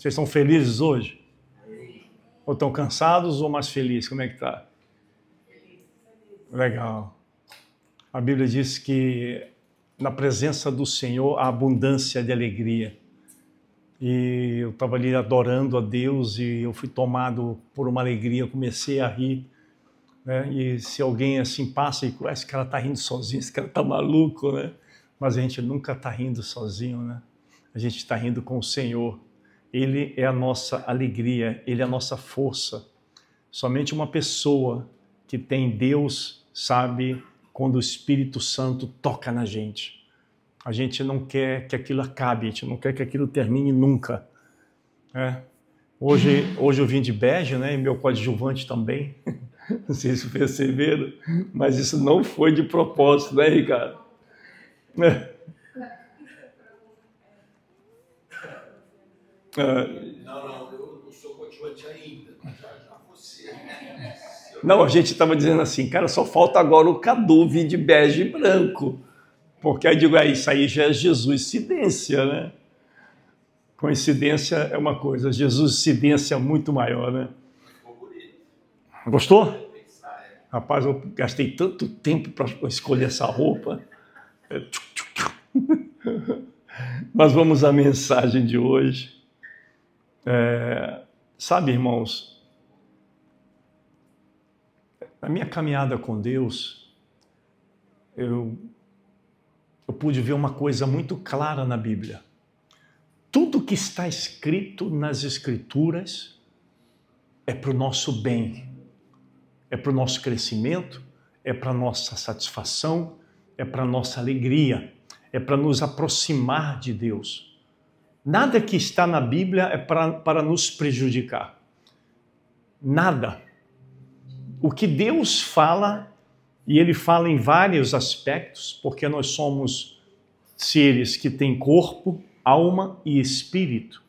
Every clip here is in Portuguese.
Vocês estão felizes hoje? Ou estão cansados ou mais felizes? Como é que tá? Legal. A Bíblia diz que na presença do Senhor há abundância de alegria. E eu estava ali adorando a Deus e eu fui tomado por uma alegria, comecei a rir. Né? E se alguém assim passa e esse cara está rindo sozinho, esse cara está maluco, né? Mas a gente nunca está rindo sozinho, né? A gente está rindo com o Senhor. Ele é a nossa alegria, Ele é a nossa força. Somente uma pessoa que tem Deus sabe quando o Espírito Santo toca na gente. A gente não quer que aquilo acabe, a gente não quer que aquilo termine nunca. Hoje eu vim de bege, né? E meu coadjuvante também. Não sei se perceberam, mas isso não foi de propósito, né, Ricardo? Não, eu não sou coadjuvante ainda, mas já você. Não, a gente estava dizendo assim, cara, só falta agora o Cadu vir de bege e branco. Porque aí digo, isso aí já é Jesuscidência, né? Coincidência é uma coisa, Jesuscidência é muito maior, né? Gostou? Rapaz, eu gastei tanto tempo para escolher essa roupa. Mas vamos à mensagem de hoje. Sabe, irmãos, na minha caminhada com Deus, eu pude ver uma coisa muito clara na Bíblia. Tudo que está escrito nas Escrituras é para o nosso bem, é para o nosso crescimento, é para a nossa satisfação, é para a nossa alegria, é para nos aproximar de Deus. Nada que está na Bíblia é para nos prejudicar. Nada. O que Deus fala, e Ele fala em vários aspectos, porque nós somos seres que têm corpo, alma e espírito.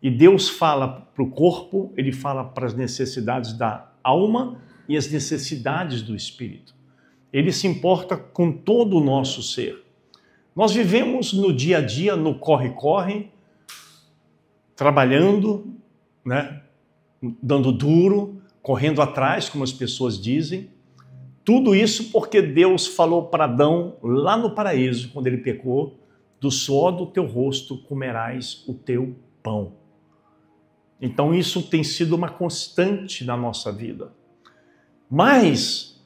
E Deus fala para o corpo, Ele fala para as necessidades da alma e as necessidades do espírito. Ele se importa com todo o nosso ser. Nós vivemos no dia a dia, no corre-corre, trabalhando, né? Dando duro, correndo atrás, como as pessoas dizem. Tudo isso porque Deus falou para Adão, lá no paraíso, quando ele pecou, do suor do teu rosto comerás o teu pão. Então isso tem sido uma constante na nossa vida. Mas,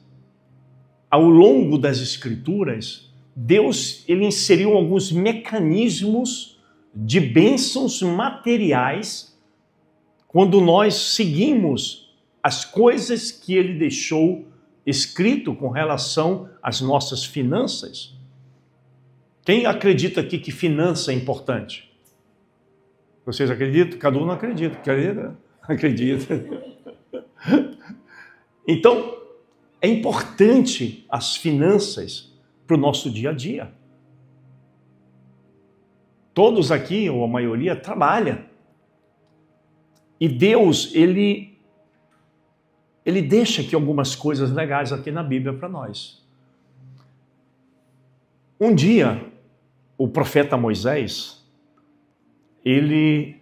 ao longo das Escrituras, Deus ele inseriu alguns mecanismos de bênçãos materiais quando nós seguimos as coisas que Ele deixou escrito com relação às nossas finanças. Quem acredita aqui que finança é importante? Vocês acreditam? Cada um não acredita. Acredita? Acredita. Então, é importante as finanças para o nosso dia a dia. Todos aqui, ou a maioria, trabalha. E Deus, Ele deixa aqui algumas coisas legais aqui na Bíblia para nós. Um dia, o profeta Moisés, ele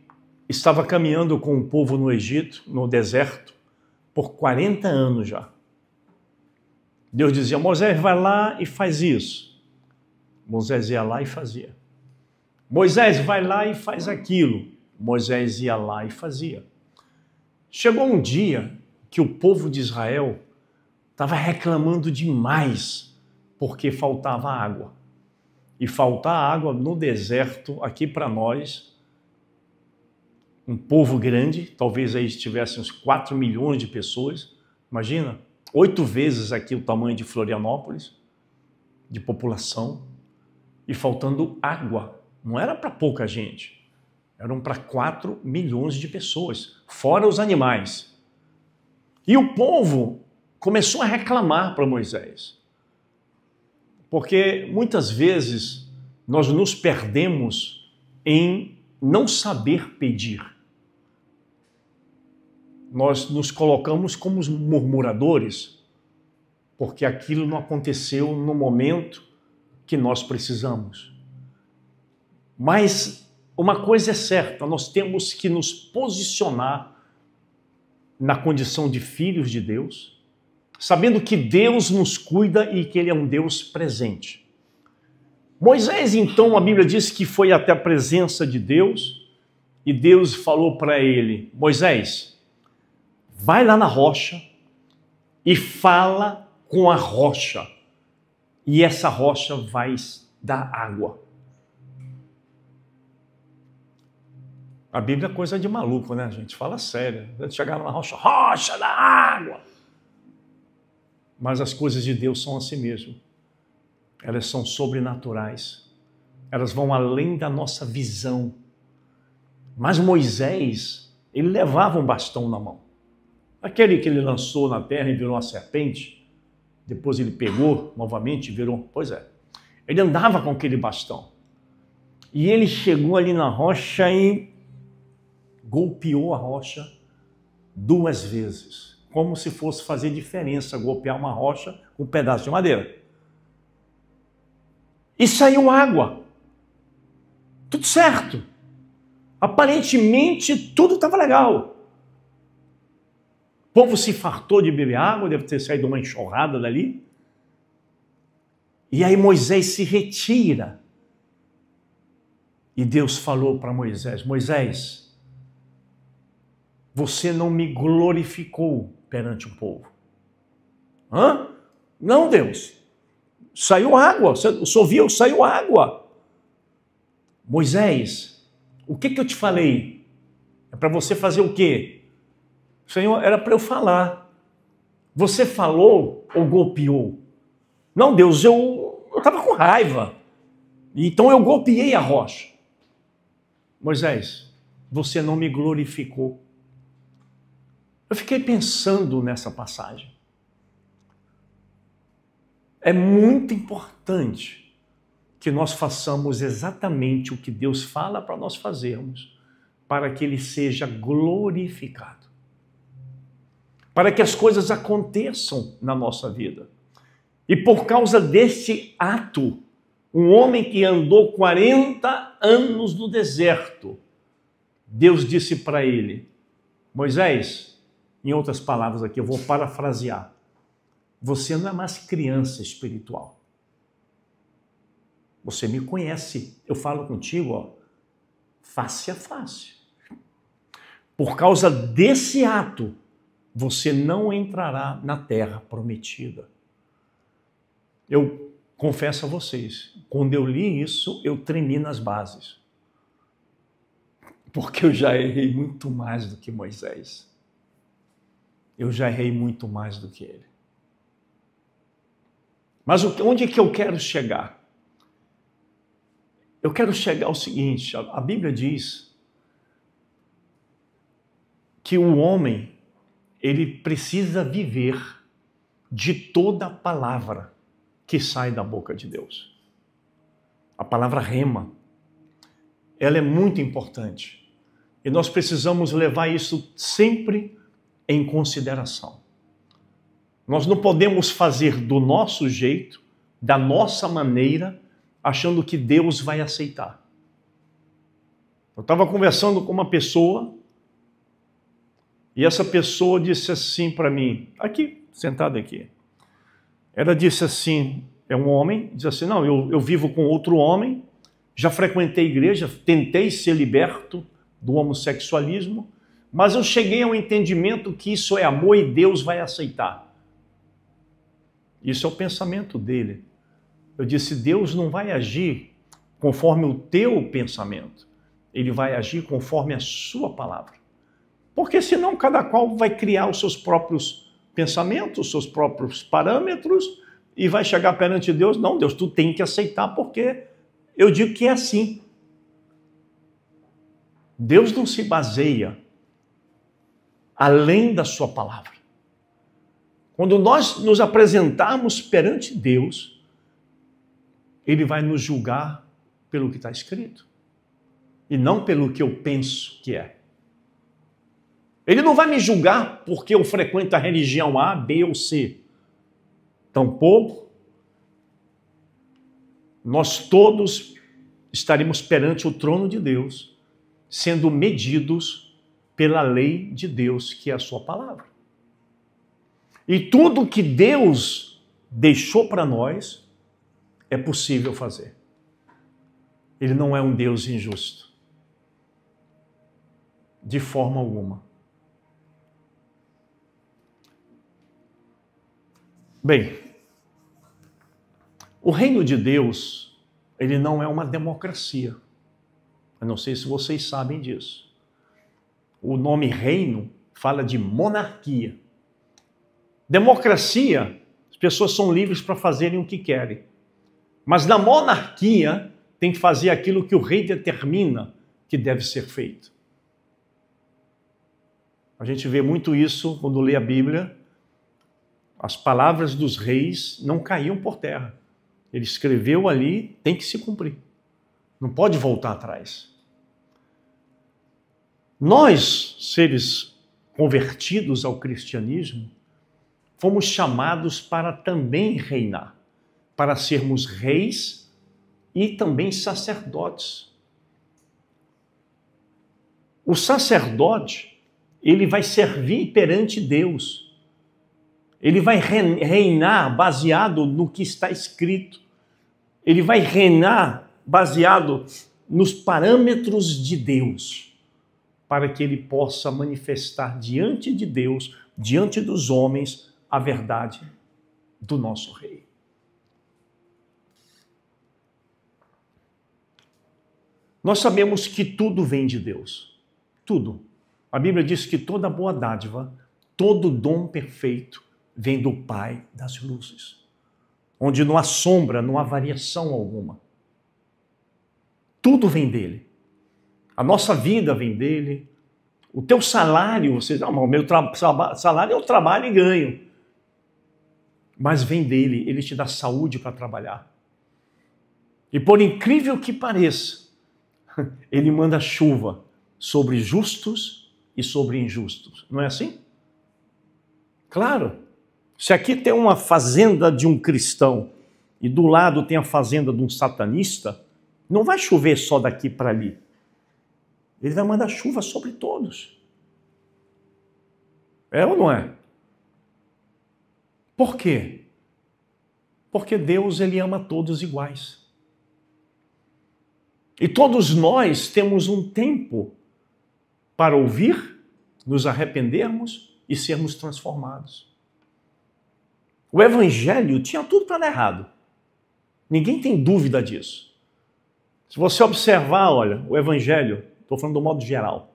estava caminhando com o povo no Egito, no deserto, por 40 anos já. Deus dizia, Moisés, vai lá e faz isso. Moisés ia lá e fazia. Moisés, vai lá e faz aquilo. Moisés ia lá e fazia. Chegou um dia que o povo de Israel estava reclamando demais porque faltava água. E faltar água no deserto, aqui para nós, um povo grande, talvez aí tivesse uns 4 milhões de pessoas, imagina, 8 vezes aqui o tamanho de Florianópolis, de população, e faltando água. Não era para pouca gente, eram para 4 milhões de pessoas, fora os animais. E o povo começou a reclamar para Moisés. Porque muitas vezes nós nos perdemos em não saber pedir. Nós nos colocamos como os murmuradores, porque aquilo não aconteceu no momento que nós precisamos. Mas uma coisa é certa, nós temos que nos posicionar na condição de filhos de Deus, sabendo que Deus nos cuida e que Ele é um Deus presente. Moisés, então, a Bíblia diz que foi até a presença de Deus e Deus falou para ele: Moisés, vai lá na rocha e fala com a rocha, e essa rocha vai dar água. A Bíblia é coisa de maluco, né, gente? Fala sério. Chegar na rocha, rocha da água. Mas as coisas de Deus são assim mesmo. Elas são sobrenaturais. Elas vão além da nossa visão. Mas Moisés, ele levava um bastão na mão. Aquele que ele lançou na terra e virou uma serpente, depois ele pegou novamente e virou... Pois é. Ele andava com aquele bastão. E ele chegou ali na rocha e golpeou a rocha 2 vezes, como se fosse fazer diferença golpear uma rocha com um pedaço de madeira. E saiu água. Tudo certo. Aparentemente tudo estava legal. O povo se fartou de beber água, deve ter saído uma enxurrada dali. E aí Moisés se retira. E Deus falou para Moisés: Moisés, você não me glorificou perante o povo. Hã? Não, Deus. Saiu água. O senhor viu? Saiu água. Moisés, o que eu te falei? É para você fazer o quê? Senhor, era para eu falar. Você falou ou golpeou? Não, Deus, eu estava com raiva. Então eu golpeei a rocha. Moisés, você não me glorificou. Eu fiquei pensando nessa passagem. É muito importante que nós façamos exatamente o que Deus fala para nós fazermos, para que Ele seja glorificado. Para que as coisas aconteçam na nossa vida. E por causa deste ato, um homem que andou 40 anos no deserto, Deus disse para ele: Moisés, em outras palavras aqui, eu vou parafrasear, você não é mais criança espiritual. Você me conhece, eu falo contigo, ó, face a face. Por causa desse ato, você não entrará na terra prometida. Eu confesso a vocês, quando eu li isso, eu tremi nas bases. Porque eu já errei muito mais do que Moisés. Eu já errei muito mais do que ele. Mas onde é que eu quero chegar? Eu quero chegar ao seguinte: a Bíblia diz que o homem, ele precisa viver de toda a palavra que sai da boca de Deus. A palavra rema, ela é muito importante. E nós precisamos levar isso sempre em consideração. Nós não podemos fazer do nosso jeito, da nossa maneira, achando que Deus vai aceitar. Eu estava conversando com uma pessoa e essa pessoa disse assim para mim, aqui, sentado aqui. Ela disse assim, é um homem, diz assim, não, eu vivo com outro homem, já frequentei a igreja, tentei ser liberto do homossexualismo, mas eu cheguei ao entendimento que isso é amor e Deus vai aceitar. Isso é o pensamento dele. Eu disse, Deus não vai agir conforme o teu pensamento. Ele vai agir conforme a sua palavra. Porque senão cada qual vai criar os seus próprios pensamentos, os seus próprios parâmetros e vai chegar perante Deus. Não, Deus, tu tem que aceitar porque eu digo que é assim. Deus não se baseia além da sua palavra. Quando nós nos apresentarmos perante Deus, Ele vai nos julgar pelo que está escrito e não pelo que eu penso que é. Ele não vai me julgar porque eu frequento a religião A, B ou C. Tampouco nós todos estaremos perante o trono de Deus, sendo medidos pela lei de Deus, que é a sua palavra. E tudo que Deus deixou para nós é possível fazer. Ele não é um Deus injusto. De forma alguma. Bem, o reino de Deus, ele não é uma democracia. Eu não sei se vocês sabem disso. O nome reino fala de monarquia. Democracia, as pessoas são livres para fazerem o que querem. Mas na monarquia, tem que fazer aquilo que o rei determina que deve ser feito. A gente vê muito isso quando lê a Bíblia. As palavras dos reis não caíam por terra. Ele escreveu ali, tem que se cumprir. Não pode voltar atrás. Nós, seres convertidos ao cristianismo, fomos chamados para também reinar, para sermos reis e também sacerdotes. O sacerdote, ele vai servir perante Deus. Ele vai reinar baseado no que está escrito. Ele vai reinar baseado nos parâmetros de Deus, para que ele possa manifestar diante de Deus, diante dos homens, a verdade do nosso rei. Nós sabemos que tudo vem de Deus. Tudo. A Bíblia diz que toda boa dádiva, todo dom perfeito vem do Pai das luzes, onde não há sombra, não há variação alguma. Tudo vem dele. A nossa vida vem dele. O teu salário, você diz, o meu salário eu trabalho e ganho. Mas vem dele, ele te dá saúde para trabalhar. E por incrível que pareça, ele manda chuva sobre justos e sobre injustos. Não é assim? Claro. Se aqui tem uma fazenda de um cristão e do lado tem a fazenda de um satanista, não vai chover só daqui para ali. Ele vai mandar chuva sobre todos. É ou não é? Por quê? Porque Deus, ele ama todos iguais. E todos nós temos um tempo para ouvir, nos arrependermos e sermos transformados. O Evangelho tinha tudo para dar errado. Ninguém tem dúvida disso. Se você observar, olha, o Evangelho, estou falando do modo geral,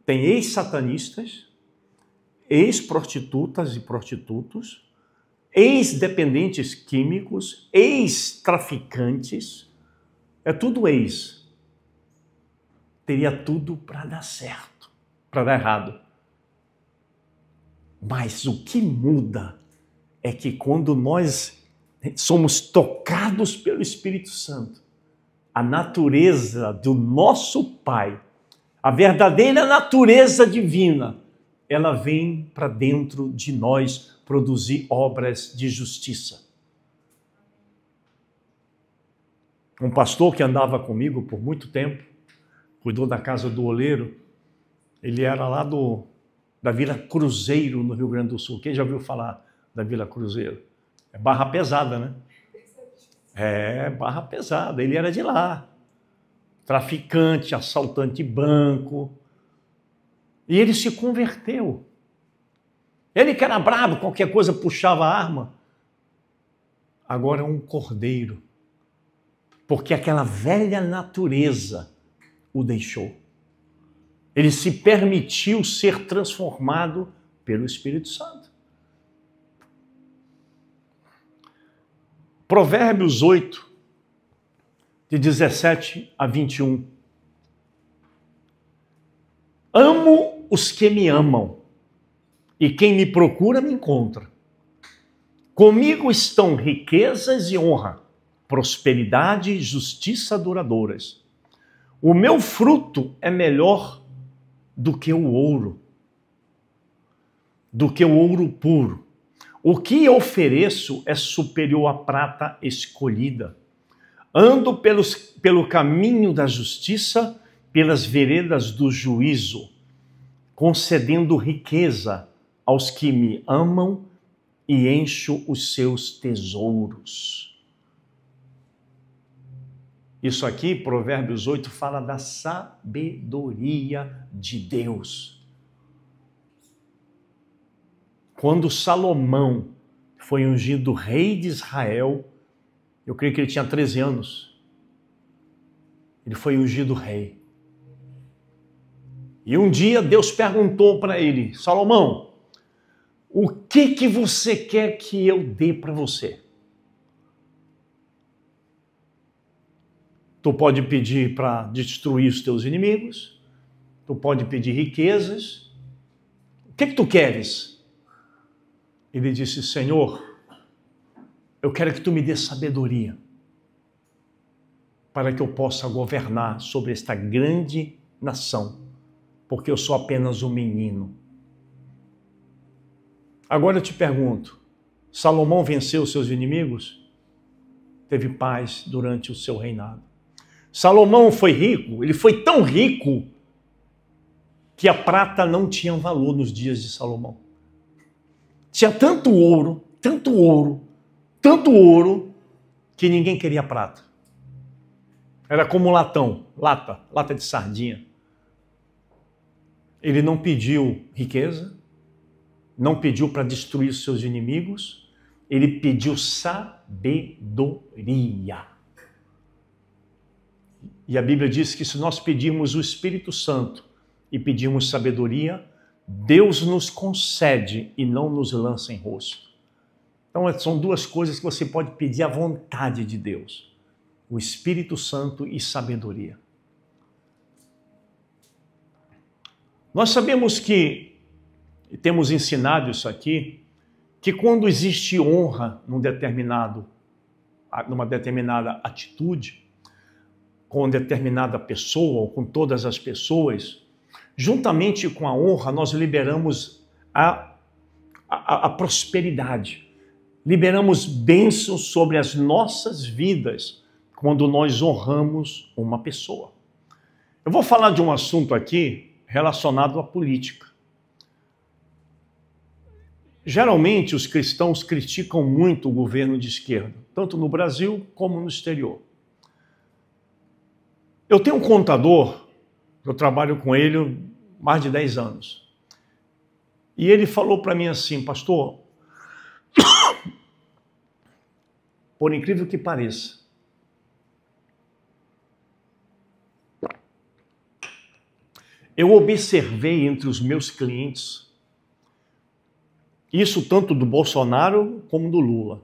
tem ex-satanistas, ex-prostitutas e prostitutos, ex-dependentes químicos, ex-traficantes, é tudo ex. Teria tudo para dar certo, para dar errado. Mas o que muda é que quando nós somos tocados pelo Espírito Santo, a natureza do nosso Pai, a verdadeira natureza divina, ela vem para dentro de nós produzir obras de justiça. Um pastor que andava comigo por muito tempo, cuidou da casa do oleiro, ele era lá da Vila Cruzeiro, no Rio Grande do Sul. Quem já ouviu falar da Vila Cruzeiro? É barra pesada, né? É, barra pesada. Ele era de lá. Traficante, assaltante de banco. E ele se converteu. Ele que era bravo, qualquer coisa puxava a arma. Agora é um cordeiro. Porque aquela velha natureza o deixou. Ele se permitiu ser transformado pelo Espírito Santo. Provérbios 8, de 17 a 21. Amo os que me amam, e quem me procura me encontra. Comigo estão riquezas e honra, prosperidade e justiça duradouras. O meu fruto é melhor do que o ouro puro. O que ofereço é superior à prata escolhida. Ando pelo caminho da justiça, pelas veredas do juízo, concedendo riqueza aos que me amam e encho os seus tesouros. Isso aqui, Provérbios 8, fala da sabedoria de Deus. Quando Salomão foi ungido rei de Israel, eu creio que ele tinha 13 anos. Ele foi ungido rei. E um dia Deus perguntou para ele: Salomão, o que você quer que eu dê para você? Tu pode pedir para destruir os teus inimigos, tu pode pedir riquezas. O que tu queres? Ele disse: Senhor, eu quero que tu me dê sabedoria para que eu possa governar sobre esta grande nação, porque eu sou apenas um menino. Agora eu te pergunto, Salomão venceu os seus inimigos? Teve paz durante o seu reinado. Salomão foi rico, ele foi tão rico que a prata não tinha valor nos dias de Salomão. Tinha tanto ouro, tanto ouro, tanto ouro, que ninguém queria prata. Era como latão, lata de sardinha. Ele não pediu riqueza, não pediu para destruir os seus inimigos, ele pediu sabedoria. E a Bíblia diz que se nós pedirmos o Espírito Santo e pedirmos sabedoria, Deus nos concede e não nos lança em rosto. Então são duas coisas que você pode pedir à vontade de Deus: o Espírito Santo e sabedoria. Nós sabemos que, e temos ensinado isso aqui, que quando existe honra numa determinada atitude, com determinada pessoa ou com todas as pessoas, juntamente com a honra nós liberamos a prosperidade, liberamos bênçãos sobre as nossas vidas quando nós honramos uma pessoa. Eu vou falar de um assunto aqui relacionado à política. Geralmente os cristãos criticam muito o governo de esquerda, tanto no Brasil como no exterior. Eu tenho um contador, eu trabalho com ele há mais de 10 anos. E ele falou para mim assim: pastor, por incrível que pareça, eu observei entre os meus clientes, isso tanto do Bolsonaro como do Lula.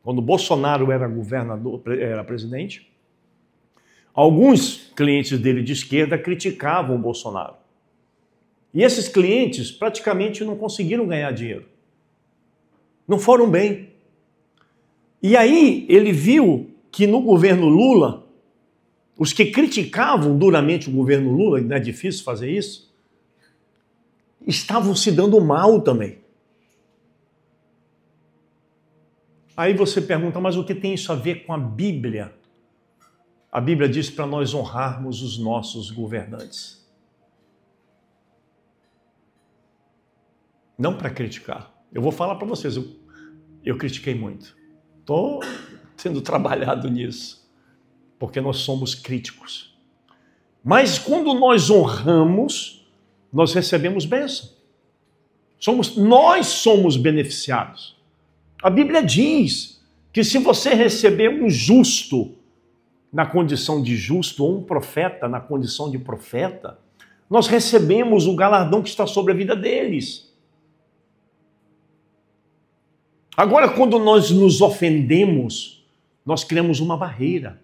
Quando o Bolsonaro era governador, era presidente, alguns clientes dele de esquerda criticavam o Bolsonaro. E esses clientes praticamente não conseguiram ganhar dinheiro. Não foram bem. E aí ele viu que no governo Lula, os que criticavam duramente o governo Lula, não é difícil fazer isso, estavam se dando mal também. Aí você pergunta, mas o que tem isso a ver com a Bíblia? A Bíblia diz para nós honrarmos os nossos governantes. Não para criticar. Eu vou falar para vocês, eu critiquei muito. Estou sendo trabalhado nisso, porque nós somos críticos. Mas quando nós honramos, nós recebemos bênção. Nós somos beneficiados. A Bíblia diz que se você receber um justo na condição de justo, ou um profeta na condição de profeta, nós recebemos o galardão que está sobre a vida deles. Agora, quando nós nos ofendemos, nós criamos uma barreira.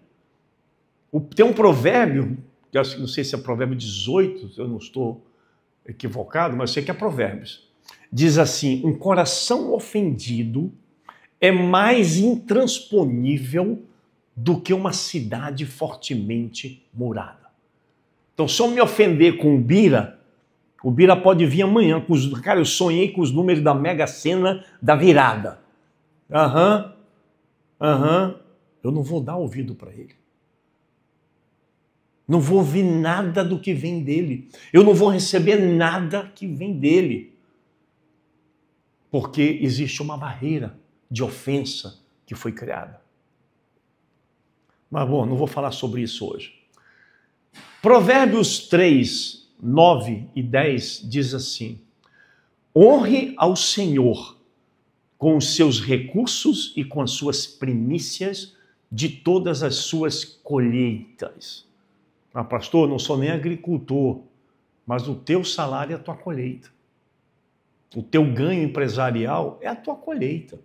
Tem um provérbio, não sei se é provérbio 18, eu não estou equivocado, mas eu sei que é provérbios. Diz assim: um coração ofendido é mais intransponível do que uma cidade fortemente murada. Então, se eu me ofender com o Bira pode vir amanhã. Cara, eu sonhei com os números da Mega Sena da virada. eu não vou dar ouvido para ele. Não vou ouvir nada do que vem dele. Eu não vou receber nada que vem dele. Porque existe uma barreira de ofensa que foi criada. Mas bom, não vou falar sobre isso hoje. Provérbios 3, 9 e 10 diz assim: honre ao Senhor com os seus recursos e com as suas primícias de todas as suas colheitas. Ah, pastor, não sou nem agricultor, mas o teu salário é a tua colheita. O teu ganho empresarial é a tua colheita.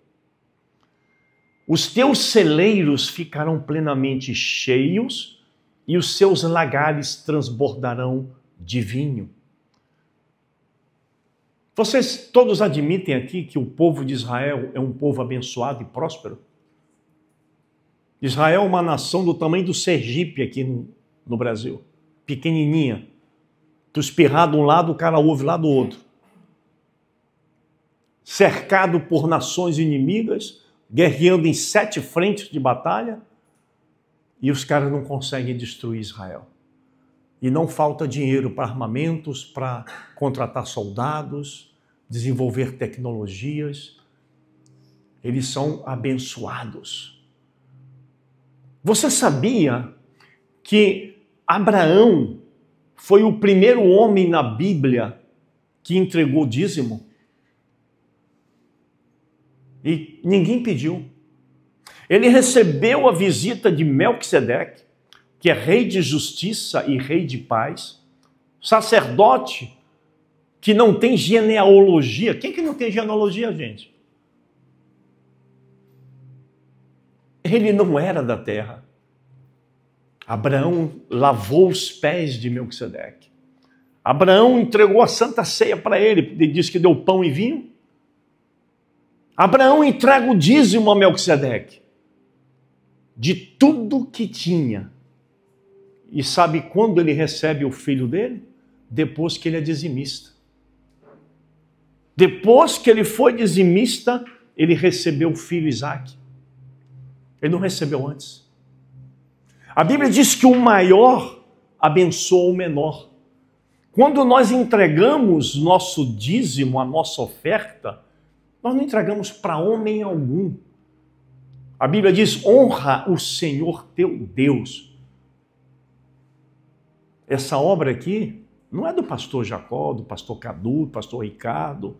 Os teus celeiros ficarão plenamente cheios e os seus lagares transbordarão de vinho. Vocês todos admitem aqui que o povo de Israel é um povo abençoado e próspero? Israel é uma nação do tamanho do Sergipe aqui no Brasil, pequenininha. Tu espirrar de um lado, o cara ouve lá do outro. Cercado por nações inimigas, guerreando em 7 frentes de batalha, e os caras não conseguem destruir Israel. E não falta dinheiro para armamentos, para contratar soldados, desenvolver tecnologias. Eles são abençoados. Você sabia que Abraão foi o primeiro homem na Bíblia que entregou dízimo? E ninguém pediu. Ele recebeu a visita de Melquisedeque, que é rei de justiça e rei de paz, sacerdote que não tem genealogia. Quem que não tem genealogia, gente? Ele não era da terra. Abraão lavou os pés de Melquisedeque. Abraão entregou a Santa Ceia para ele. Ele disse que deu pão e vinho. Abraão entrega o dízimo a Melquisedeque de tudo que tinha. E sabe quando ele recebe o filho dele? Depois que ele é dizimista. Depois que ele foi dizimista, ele recebeu o filho Isaque. Ele não recebeu antes. A Bíblia diz que o maior abençoa o menor. Quando nós entregamos nosso dízimo, a nossa oferta, nós não entregamos para homem algum. A Bíblia diz: honra o Senhor teu Deus. Essa obra aqui não é do pastor Jacó, do pastor Cadu, do pastor Ricardo,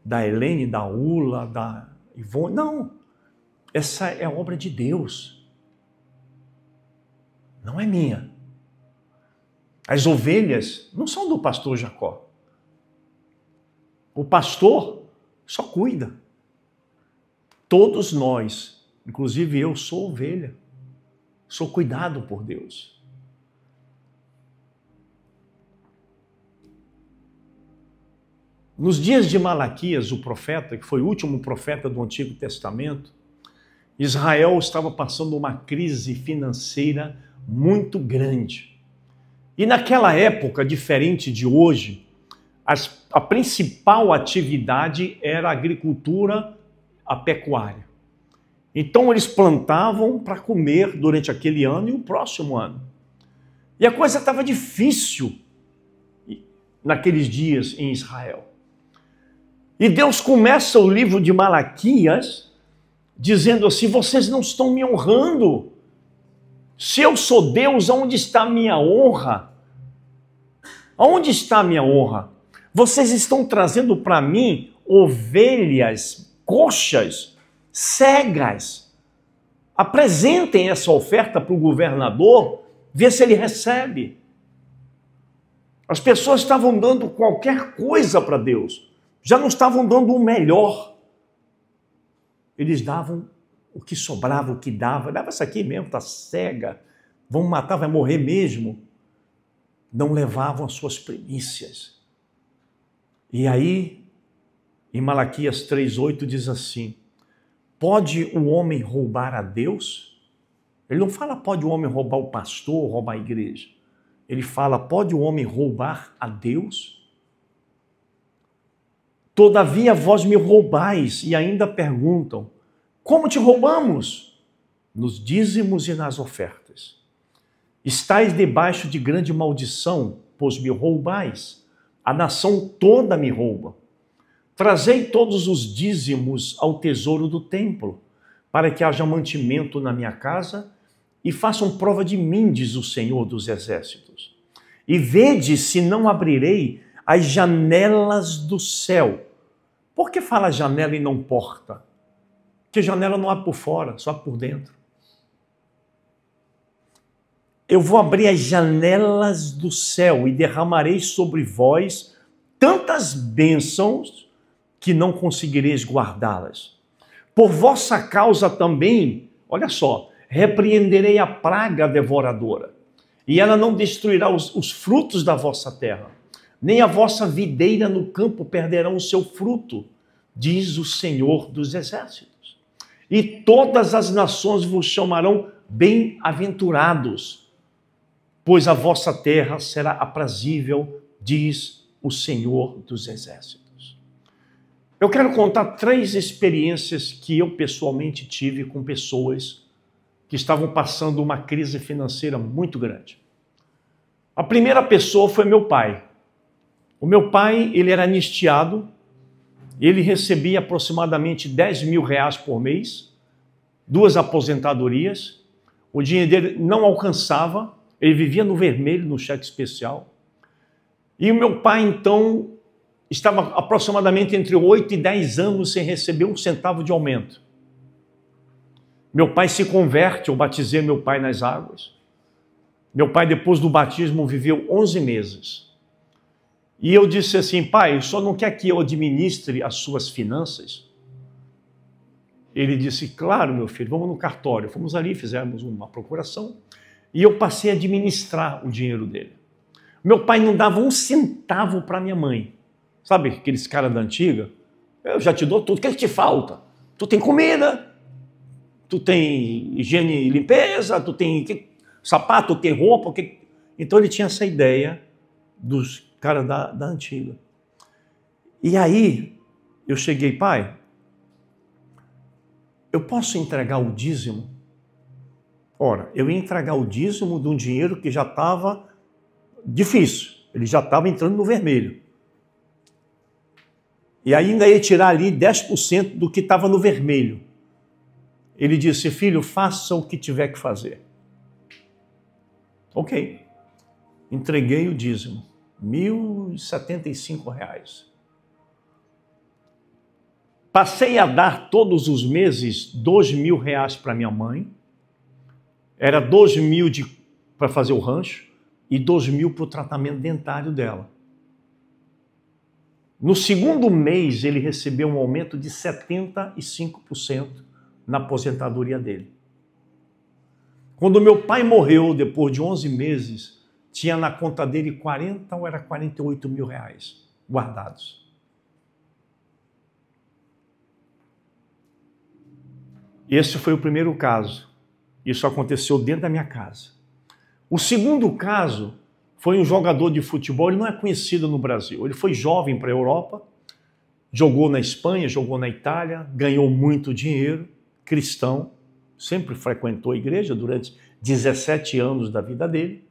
da Helene, da Ula, da Ivone. Não. Essa é a obra de Deus. Não é minha. As ovelhas não são do pastor Jacó. O pastor só cuida. Todos nós, inclusive eu, sou ovelha. Sou cuidado por Deus. Nos dias de Malaquias, o profeta, que foi o último profeta do Antigo Testamento, Israel estava passando uma crise financeira muito grande. E naquela época, diferente de hoje, a principal atividade era a agricultura, a pecuária. Então eles plantavam para comer durante aquele ano e o próximo ano. E a coisa estava difícil naqueles dias em Israel. E Deus começa o livro de Malaquias dizendo assim: vocês não estão me honrando. Se eu sou Deus, onde está a minha honra? Onde está a minha honra? Vocês estão trazendo para mim ovelhas, coxas, cegas. Apresentem essa oferta para o governador, vê se ele recebe. As pessoas estavam dando qualquer coisa para Deus, já não estavam dando o melhor. Eles davam o que sobrava, o que dava. Dava isso aqui mesmo, está cega, vão matar, vai morrer mesmo. Não levavam as suas primícias. E aí, em Malaquias 3,8 diz assim: pode o homem roubar a Deus? Ele não fala pode o homem roubar o pastor, roubar a igreja. Ele fala pode o homem roubar a Deus? Todavia vós me roubais e ainda perguntam: como te roubamos? nos dízimos e nas ofertas. Estais debaixo de grande maldição, pois me roubais. A nação toda me rouba. Trazei todos os dízimos ao tesouro do templo, para que haja mantimento na minha casa, e façam prova de mim, diz o Senhor dos Exércitos. E vede se não abrirei as janelas do céu. Por que fala janela e não porta? Porque janela não abre por fora, só por dentro. Eu vou abrir as janelas do céu e derramarei sobre vós tantas bênçãos que não conseguireis guardá-las. Por vossa causa também, olha só, repreenderei a praga devoradora, e ela não destruirá os frutos da vossa terra, nem a vossa videira no campo perderão o seu fruto, diz o Senhor dos Exércitos. E todas as nações vos chamarão bem-aventurados, pois a vossa terra será aprazível, diz o Senhor dos Exércitos. Eu quero contar 3 experiências que eu pessoalmente tive com pessoas que estavam passando uma crise financeira muito grande. A primeira pessoa foi meu pai. O meu pai, ele era anistiado, ele recebia aproximadamente 10 mil reais por mês, 2 aposentadorias, o dinheiro dele não alcançava, ele vivia no vermelho, no cheque especial. E o meu pai, então, estava aproximadamente entre 8 e 10 anos sem receber 1 centavo de aumento. Meu pai se converte, eu batizei meu pai nas águas. Meu pai, depois do batismo, viveu 11 meses. E eu disse assim, pai, o senhor não quer que eu administre as suas finanças? Ele disse, claro, meu filho, vamos no cartório. Fomos ali, fizemos uma procuração e eu passei a administrar o dinheiro dele. Meu pai não dava 1 centavo para minha mãe. Sabe aqueles caras da antiga? Eu já te dou tudo, o que te falta? Tu tem comida, tu tem higiene e limpeza, tu tem sapato, tu tem roupa. Então ele tinha essa ideia dos caras da antiga. E aí eu cheguei, pai, eu posso entregar o dízimo? Ora, eu ia entregar o dízimo de um dinheiro que já estava difícil, ele já estava entrando no vermelho. E ainda ia tirar ali 10% do que estava no vermelho. Ele disse, filho, faça o que tiver que fazer. Ok. Entreguei o dízimo, R$ 1.075. Passei a dar todos os meses R$2.000 para minha mãe. Era 2.000 para fazer o rancho e 2.000 para o tratamento dentário dela. No segundo mês, ele recebeu um aumento de 75% na aposentadoria dele. Quando meu pai morreu, depois de 11 meses, tinha na conta dele 40 ou era 48 mil reais guardados. Esse foi o primeiro caso. Isso aconteceu dentro da minha casa. O segundo caso foi um jogador de futebol, ele não é conhecido no Brasil. Ele foi jovem para a Europa, jogou na Espanha, jogou na Itália, ganhou muito dinheiro, cristão, sempre frequentou a igreja durante 17 anos da vida dele.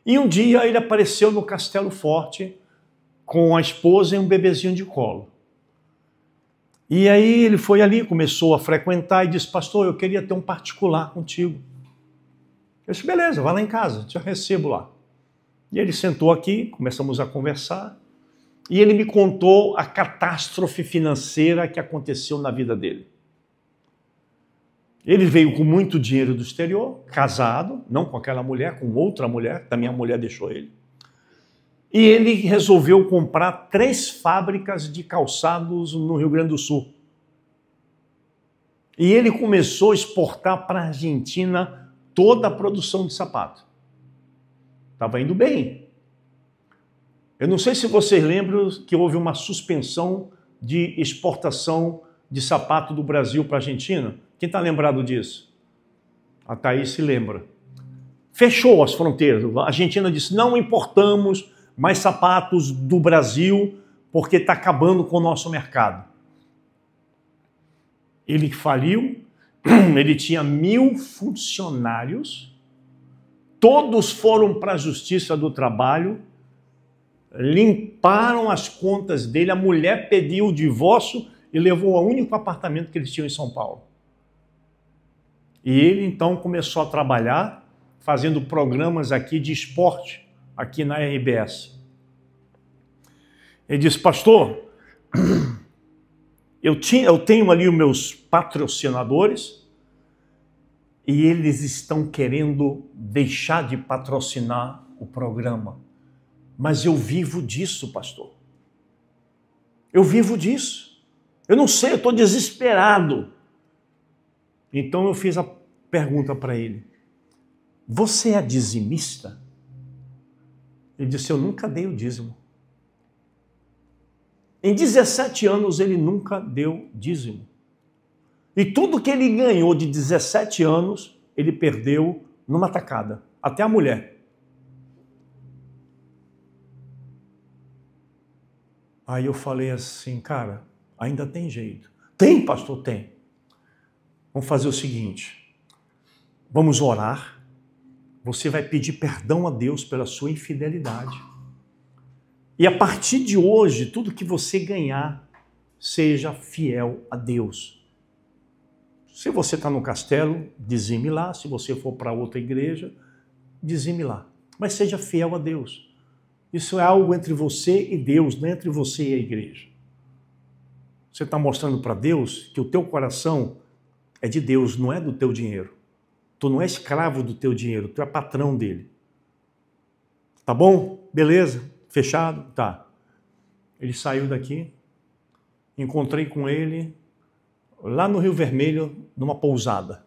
E um dia ele apareceu no Castelo Forte com a esposa e um bebezinho de colo. E aí ele foi ali, começou a frequentar e disse, pastor, eu queria ter um particular contigo. Eu disse, beleza, vai lá em casa, te recebo lá. E ele sentou aqui, começamos a conversar, e ele me contou a catástrofe financeira que aconteceu na vida dele. Ele veio com muito dinheiro do exterior, casado, não com aquela mulher, com outra mulher, que a minha mulher deixou ele. E ele resolveu comprar 3 fábricas de calçados no Rio Grande do Sul. E ele começou a exportar para a Argentina toda a produção de sapato. Estava indo bem. Eu não sei se vocês lembram que houve uma suspensão de exportação de sapato do Brasil para a Argentina. Quem está lembrado disso? A Thaís se lembra. Fechou as fronteiras. A Argentina disse, não importamos mais sapatos do Brasil porque está acabando com o nosso mercado. Ele faliu Ele tinha 1.000 funcionários, todos foram para a Justiça do Trabalho, limparam as contas dele, a mulher pediu o divórcio e levou ao único apartamento que eles tinham em São Paulo. E ele então começou a trabalhar, fazendo programas aqui de esporte, aqui na RBS. Ele disse, pastor, eu tenho ali os meus patrocinadores e eles estão querendo deixar de patrocinar o programa. Mas eu vivo disso, pastor. Eu vivo disso. Eu não sei, eu estou desesperado. Então eu fiz a pergunta para ele. Você é dizimista? Ele disse, eu nunca dei o dízimo. Em 17 anos ele nunca deu dízimo. E tudo que ele ganhou de 17 anos, ele perdeu numa tacada. Até a mulher. Aí eu falei assim, cara, ainda tem jeito. Tem, pastor, tem. Vamos fazer o seguinte, vamos orar, você vai pedir perdão a Deus pela sua infidelidade. E a partir de hoje, tudo que você ganhar, seja fiel a Deus. Se você está no castelo, dizime lá. Se você for para outra igreja, dizime lá. Mas seja fiel a Deus. Isso é algo entre você e Deus, não é entre você e a igreja. Você está mostrando para Deus que o teu coração é de Deus, não é do teu dinheiro. Tu não é escravo do teu dinheiro, tu é patrão dele. Tá bom? Beleza? Fechado? Tá. Ele saiu daqui, encontrei com ele lá no Rio Vermelho, numa pousada.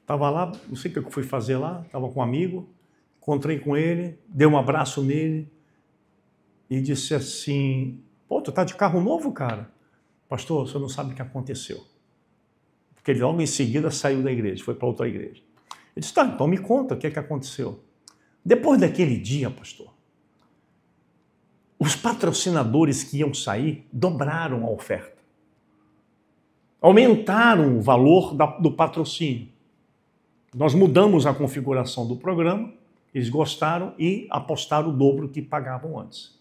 Estava lá, não sei o que eu fui fazer lá, estava com um amigo, encontrei com ele, dei um abraço nele e disse assim, pô, tu tá de carro novo, cara? Pastor, você não sabe o que aconteceu. Porque ele logo em seguida saiu da igreja, foi para outra igreja. Ele disse, tá, então me conta o que é que aconteceu. Depois daquele dia, pastor, os patrocinadores que iam sair dobraram a oferta. Aumentaram o valor do patrocínio. Nós mudamos a configuração do programa, eles gostaram e apostaram o dobro que pagavam antes.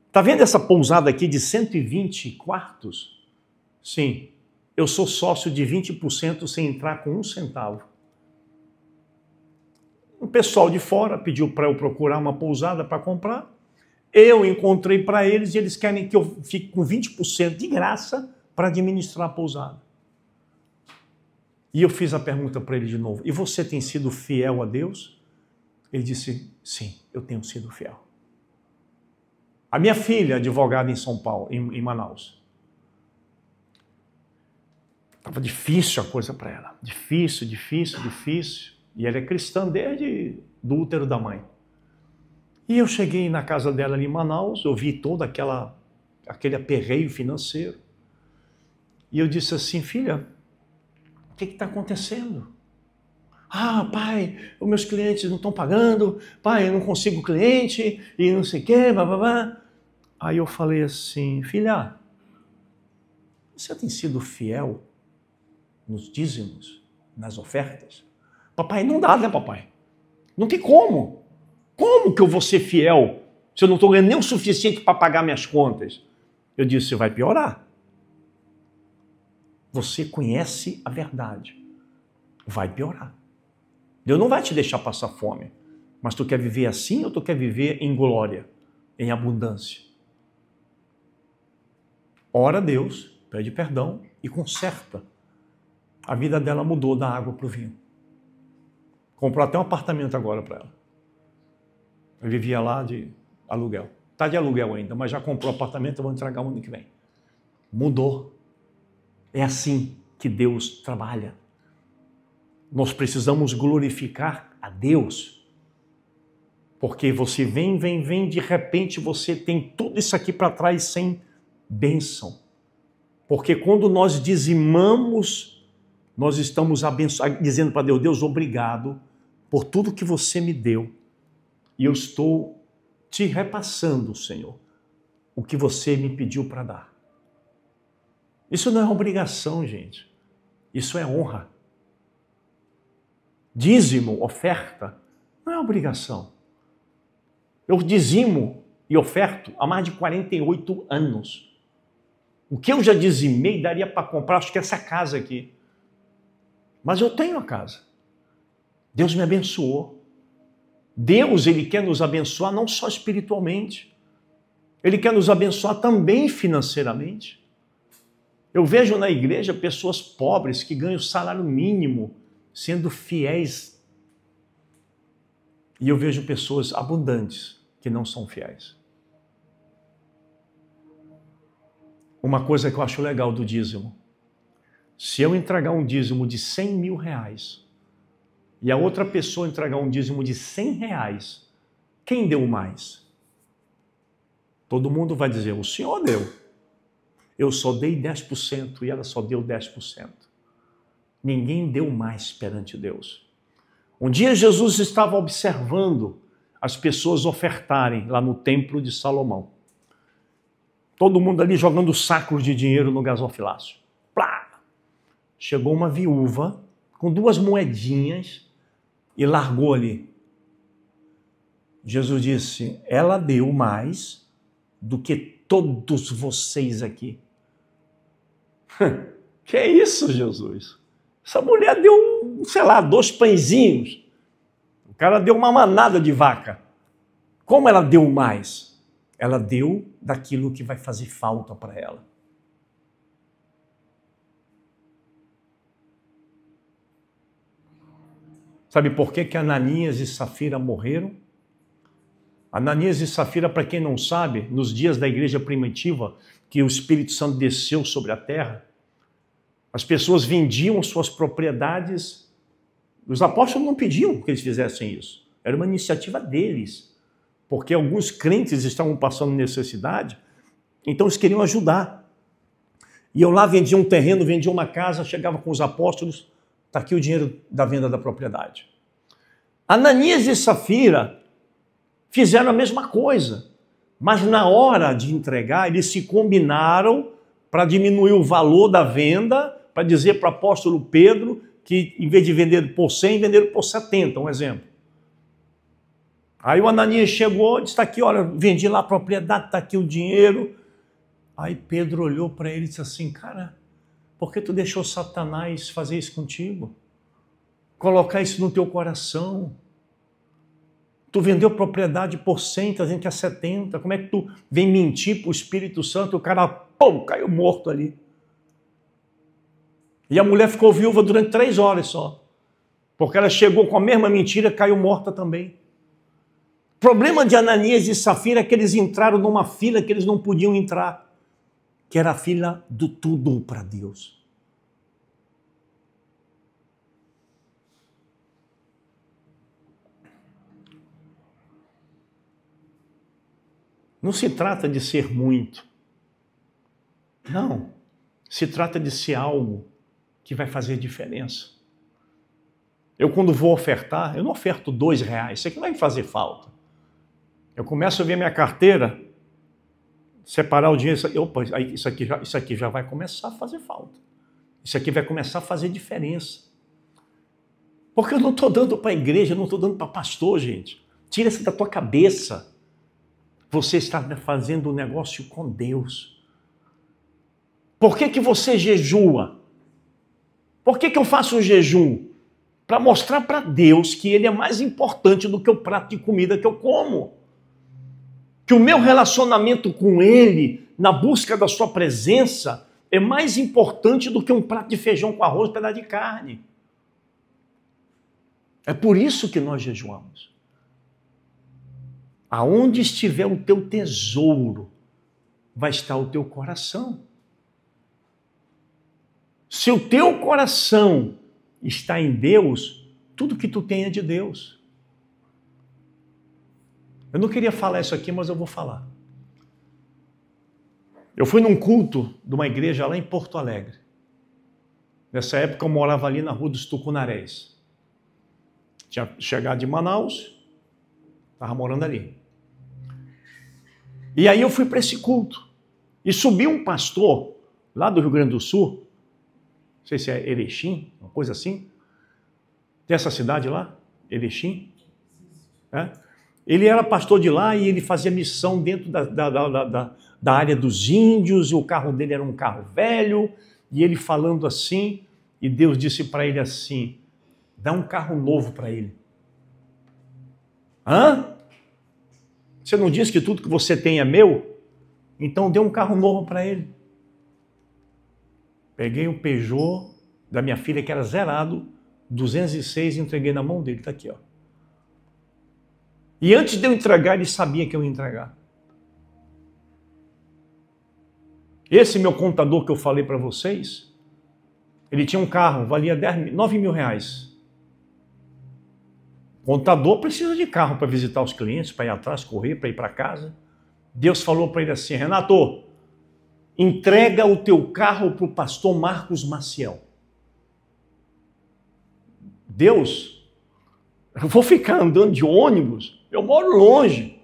Está vendo essa pousada aqui de 120 quartos? Sim, eu sou sócio de 20% sem entrar com um centavo. O pessoal de fora pediu para eu procurar uma pousada para comprar. Eu encontrei para eles e eles querem que eu fique com 20% de graça para administrar a pousada. E eu fiz a pergunta para ele de novo. E você tem sido fiel a Deus? Ele disse, sim, eu tenho sido fiel. A minha filha, advogada em São Paulo, em Manaus. Estava difícil a coisa para ela. Difícil. E ela é cristã desde do útero da mãe. E eu cheguei na casa dela ali em Manaus, eu vi todo aquele aperreio financeiro. E eu disse assim, filha, o que está acontecendo? Ah, pai, os meus clientes não estão pagando, pai, eu não consigo cliente, e não sei o quê, blá, blá, blá. Aí eu falei assim, filha, você tem sido fiel nos dízimos, nas ofertas? Papai, não dá, né, papai? Não tem como. Como que eu vou ser fiel se eu não estou ganhando nem o suficiente para pagar minhas contas? Eu disse, vai piorar. Você conhece a verdade. Vai piorar. Deus não vai te deixar passar fome. Mas tu quer viver assim ou tu quer viver em glória, em abundância? Ora a Deus, pede perdão e conserta. A vida dela mudou da água para o vinho. Comprou até um apartamento agora para ela. Eu vivia lá de aluguel. Está de aluguel ainda, mas já comprou apartamento, eu vou entregar o ano que vem. Mudou. É assim que Deus trabalha. Nós precisamos glorificar a Deus. Porque você vem, de repente você tem tudo isso aqui para trás sem bênção. Porque quando nós dizimamos, nós estamos dizendo para Deus, Deus, obrigado por tudo que você me deu. E eu estou te repassando, Senhor, o que você me pediu para dar. Isso não é obrigação, gente. Isso é honra. Dízimo, oferta, não é obrigação. Eu dizimo e oferto há mais de 48 anos. O que eu já dizimei daria para comprar, acho que essa casa aqui. Mas eu tenho a casa. Deus me abençoou. Deus, Ele quer nos abençoar não só espiritualmente. Ele quer nos abençoar também financeiramente. Eu vejo na igreja pessoas pobres que ganham salário mínimo, sendo fiéis. E eu vejo pessoas abundantes que não são fiéis. Uma coisa que eu acho legal do dízimo. Se eu entregar um dízimo de 100 mil reais e a outra pessoa entregar um dízimo de 100 reais, quem deu mais? Todo mundo vai dizer, o senhor deu. Eu só dei 10% e ela só deu 10%. Ninguém deu mais perante Deus. Um dia Jesus estava observando as pessoas ofertarem lá no templo de Salomão. Todo mundo ali jogando sacos de dinheiro no gasofilácio. Plá! Chegou uma viúva com 2 moedinhas e largou ali. Jesus disse, ela deu mais do que todos vocês aqui. Que é isso, Jesus? Essa mulher deu, sei lá, 2 pãezinhos. O cara deu uma manada de vaca. Como ela deu mais? Ela deu daquilo que vai fazer falta para ela. Sabe por que Ananias e Safira morreram? Ananias e Safira, para quem não sabe, nos dias da igreja primitiva, que o Espírito Santo desceu sobre a terra, as pessoas vendiam suas propriedades. Os apóstolos não pediam que eles fizessem isso. Era uma iniciativa deles. Porque alguns crentes estavam passando necessidade, então eles queriam ajudar. E eu lá vendia um terreno, vendia uma casa, chegava com os apóstolos, está aqui o dinheiro da venda da propriedade. Ananias e Safira fizeram a mesma coisa, mas na hora de entregar, eles se combinaram para diminuir o valor da venda, para dizer para o apóstolo Pedro que em vez de vender por 100, venderam por 70, um exemplo. Aí o Ananias chegou e disse, está aqui, olha, vendi lá a propriedade, está aqui o dinheiro. Aí Pedro olhou para ele e disse assim, cara, por que tu deixou Satanás fazer isso contigo? Colocar isso no teu coração. Tu vendeu propriedade por 100, tá dizendo que é 70. Como é que tu vem mentir para o Espírito Santo? O cara, pum, caiu morto ali. E a mulher ficou viúva durante 3 horas só. Porque ela chegou com a mesma mentira, caiu morta também. O problema de Ananias e Safira é que eles entraram numa fila que eles não podiam entrar, que era a fila do tudo para Deus. Não se trata de ser muito. Não. Se trata de ser algo que vai fazer diferença. Eu, quando vou ofertar, eu não oferto R$2. Isso aqui não vai me fazer falta. Eu começo a ver minha carteira, separar o dinheiro, opa, isso aqui já vai começar a fazer falta. Isso aqui vai começar a fazer diferença. Porque eu não estou dando para a igreja, eu não estou dando para pastor, gente. Tira isso da tua cabeça. Você está fazendo um negócio com Deus. Por que você jejua? Por que eu faço um jejum? Para mostrar para Deus que Ele é mais importante do que o prato de comida que eu como. Que o meu relacionamento com Ele, na busca da sua presença, é mais importante do que um prato de feijão com arroz e um pedaço de carne. É por isso que nós jejuamos. Aonde estiver o teu tesouro, vai estar o teu coração. Se o teu coração está em Deus, tudo que tu tem é de Deus. Eu não queria falar isso aqui, mas eu vou falar. Eu fui num culto de uma igreja lá em Porto Alegre. Nessa época eu morava ali na Rua dos Tucunarés. Tinha chegado de Manaus, estava morando ali. E aí eu fui para esse culto. E subiu um pastor lá do Rio Grande do Sul, sei se é Erechim, uma coisa assim. Tem essa cidade lá, Erechim. É? Ele era pastor de lá e ele fazia missão dentro da área dos índios, e o carro dele era um carro velho, e ele falando assim, e Deus disse para ele assim, dá um carro novo para ele. Hã? Você não disse que tudo que você tem é meu? Então dê um carro novo para ele. Peguei um Peugeot da minha filha, que era zerado, 206, e entreguei na mão dele, está aqui, ó. E antes de eu entregar, ele sabia que eu ia entregar. Esse meu contador que eu falei para vocês, ele tinha um carro, valia 9 mil reais. O contador precisa de carro para visitar os clientes, para ir atrás, correr, para ir para casa. Deus falou para ele assim, Renato, entrega o teu carro para o pastor Marcos Maciel. Deus, eu vou ficar andando de ônibus? Eu moro longe.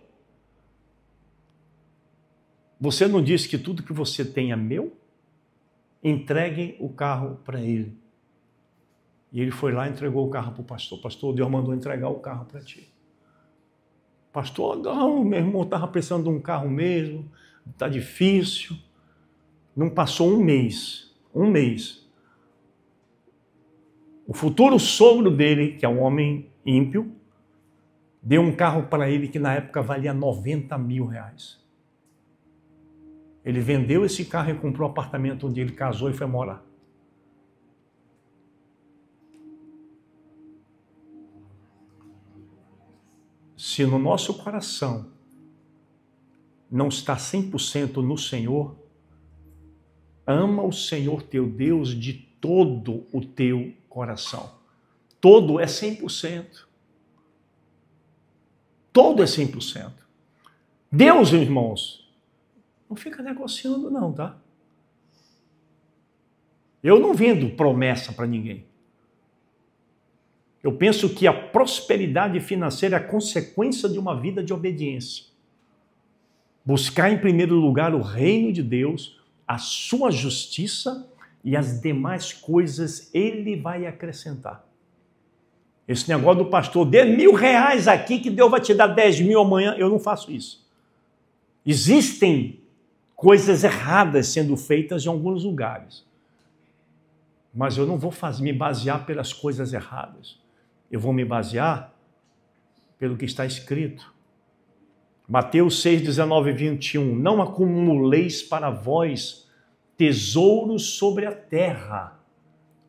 Você não disse que tudo que você tem é meu? Entregue o carro para ele. E ele foi lá e entregou o carro para o pastor. Pastor, Deus mandou entregar o carro para ti. Pastor, não, meu irmão estava precisando de um carro mesmo, está difícil. Não passou um mês. O futuro sogro dele, que é um homem ímpio, deu um carro para ele que na época valia 90 mil reais. Ele vendeu esse carro e comprou o apartamento onde ele casou e foi morar. Se no nosso coração não está 100% no Senhor, ama o Senhor teu Deus de todo o teu coração. Todo é 100%. Todo é 100%. Deus, irmãos, não fica negociando não, tá? Eu não vendo promessa para ninguém. Eu penso que a prosperidade financeira é a consequência de uma vida de obediência. Buscar em primeiro lugar o reino de Deus, a sua justiça e as demais coisas ele vai acrescentar. Esse negócio do pastor, dê R$1.000 aqui que Deus vai te dar 10 mil amanhã, eu não faço isso. Existem coisas erradas sendo feitas em alguns lugares. Mas eu não vou me basear pelas coisas erradas. Eu vou me basear pelo que está escrito. Mateus 6, 19 e 21. Não acumuleis para vós tesouros sobre a terra,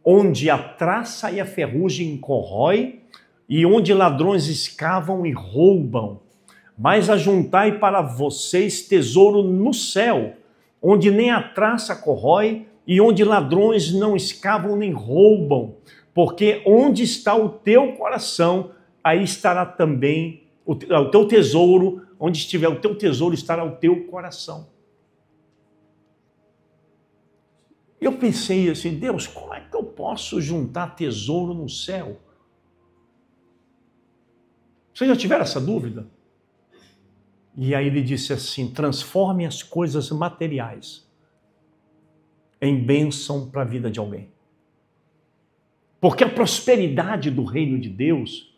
onde a traça e a ferrugem corrói, e onde ladrões escavam e roubam. Mas ajuntai para vocês tesouro no céu, onde nem a traça corrói, e onde ladrões não escavam nem roubam. Porque onde está o teu coração, aí estará também o teu tesouro. Onde estiver o teu tesouro, estará o teu coração. Eu pensei assim, Deus, como é que eu posso juntar tesouro no céu? Vocês já tiveram essa dúvida? E aí ele disse assim, transforme as coisas materiais em bênção para a vida de alguém. Porque a prosperidade do reino de Deus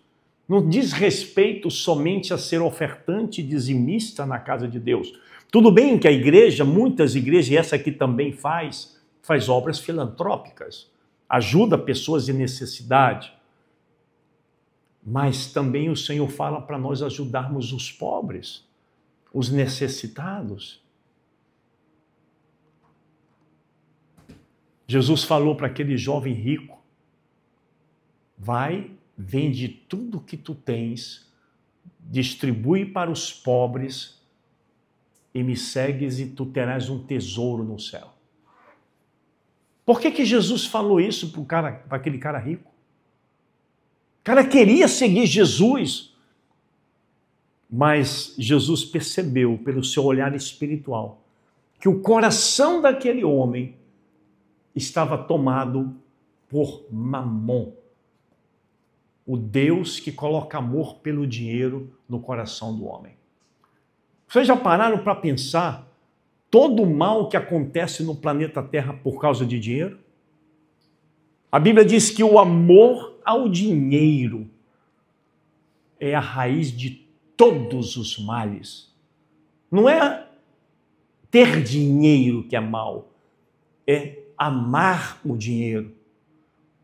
não diz respeito somente a ser ofertante e dizimista na casa de Deus. Tudo bem que a igreja, muitas igrejas, e essa aqui também faz obras filantrópicas, ajuda pessoas em necessidade. Mas também o Senhor fala para nós ajudarmos os pobres, os necessitados. Jesus falou para aquele jovem rico, vai, vende tudo que tu tens, distribui para os pobres e me segues e tu terás um tesouro no céu. Por que Jesus falou isso para aquele cara rico? O cara queria seguir Jesus, mas Jesus percebeu pelo seu olhar espiritual que o coração daquele homem estava tomado por Mamon, o Deus que coloca amor pelo dinheiro no coração do homem. Vocês já pararam para pensar todo o mal que acontece no planeta Terra por causa de dinheiro? A Bíblia diz que o amor ao dinheiro é a raiz de todos os males. Não é ter dinheiro que é mal, é amar o dinheiro.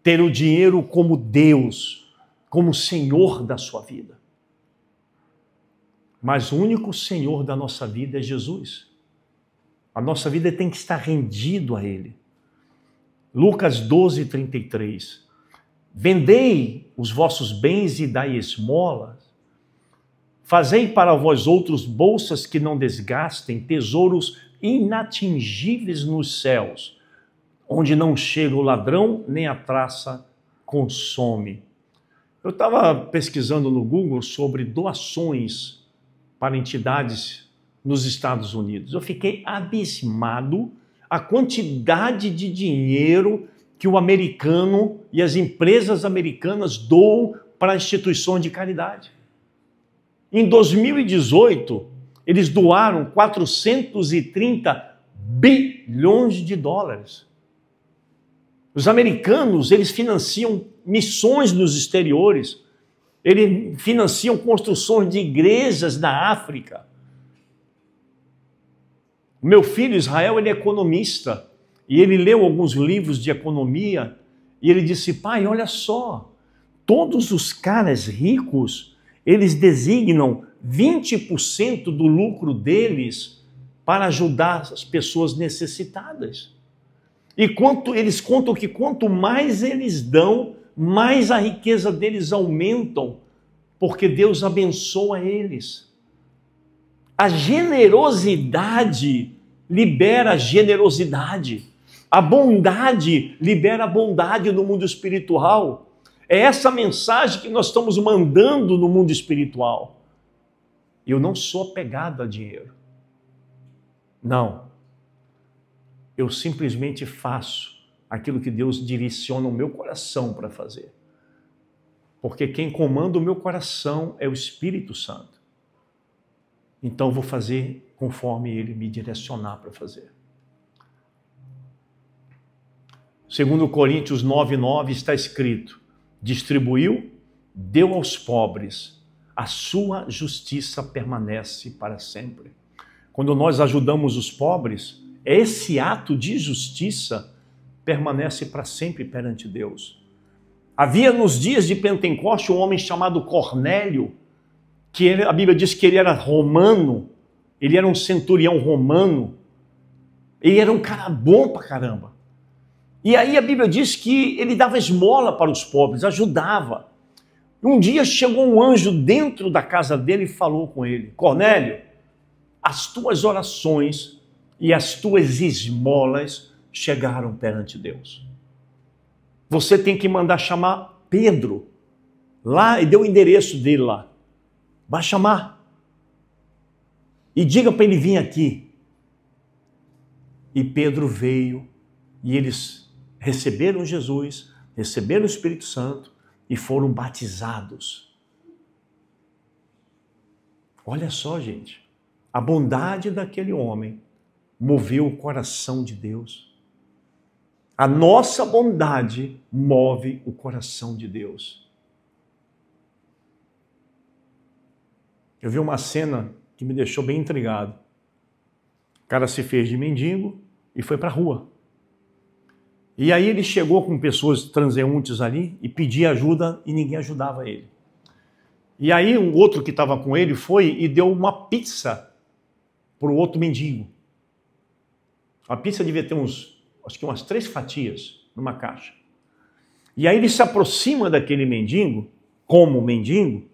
Ter o dinheiro como Deus, como Senhor da sua vida. Mas o único Senhor da nossa vida é Jesus. A nossa vida tem que estar rendido a Ele. Lucas 12, 33. Vendei os vossos bens e dai esmolas. Fazei para vós outros bolsas que não desgastem, tesouros inatingíveis nos céus, onde não chega o ladrão, nem a traça consome. Eu estava pesquisando no Google sobre doações para entidades nos Estados Unidos. Eu fiquei abismado a quantidade de dinheiro que o americano e as empresas americanas doam para instituições de caridade. Em 2018, eles doaram 430 bilhões de dólares. Os americanos, eles financiam missões nos exteriores, eles financiam construções de igrejas na África. O meu filho Israel, ele é economista, e ele leu alguns livros de economia, e ele disse: pai, olha só, todos os caras ricos, eles designam 20% do lucro deles para ajudar as pessoas necessitadas. E eles contam que quanto mais eles dão, mais a riqueza deles aumentam, porque Deus abençoa eles. A generosidade libera generosidade. A bondade libera bondade no mundo espiritual. É essa mensagem que nós estamos mandando no mundo espiritual. Eu não sou apegado a dinheiro. Não. Eu simplesmente faço aquilo que Deus direciona o meu coração para fazer. Porque quem comanda o meu coração é o Espírito Santo. Então eu vou fazer conforme Ele me direcionar para fazer. 2 Coríntios 9:9 está escrito: distribuiu, deu aos pobres, a sua justiça permanece para sempre. Quando nós ajudamos os pobres, esse ato de justiça permanece para sempre perante Deus. Havia nos dias de Pentecoste um homem chamado Cornélio, que a Bíblia diz que ele era romano, ele era um centurião romano, ele era um cara bom pra caramba. E aí a Bíblia diz que ele dava esmola para os pobres, ajudava. Um dia chegou um anjo dentro da casa dele e falou com ele: Cornélio, as tuas orações e as tuas esmolas chegaram perante Deus. Você tem que mandar chamar Pedro lá, e deu o endereço dele lá. Vai chamar. E diga para ele vir aqui. E Pedro veio, e eles receberam Jesus, receberam o Espírito Santo e foram batizados. Olha só, gente, a bondade daquele homem moveu o coração de Deus. A nossa bondade move o coração de Deus. Eu vi uma cena que me deixou bem intrigado. O cara se fez de mendigo e foi para a rua. E aí ele chegou com pessoas transeuntes ali e pedia ajuda e ninguém ajudava ele. E aí um outro que estava com ele foi e deu uma pizza para o outro mendigo. A pizza devia ter acho que umas 3 fatias numa caixa. E aí ele se aproxima daquele mendigo, como mendigo,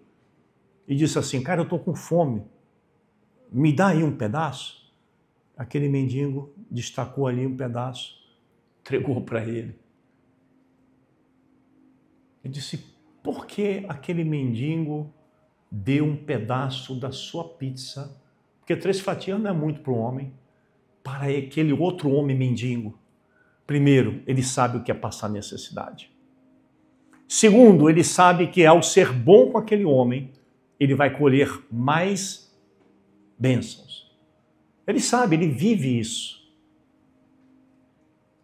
e disse assim: cara, eu estou com fome, me dá aí um pedaço? Aquele mendigo destacou ali um pedaço, entregou para ele. Eu disse: por que aquele mendigo deu um pedaço da sua pizza? Porque 3 fatias não é muito para um homem, para aquele outro homem mendigo. Primeiro, ele sabe o que é passar necessidade. Segundo, ele sabe que ao ser bom com aquele homem, ele vai colher mais bênçãos. Ele sabe, ele vive isso.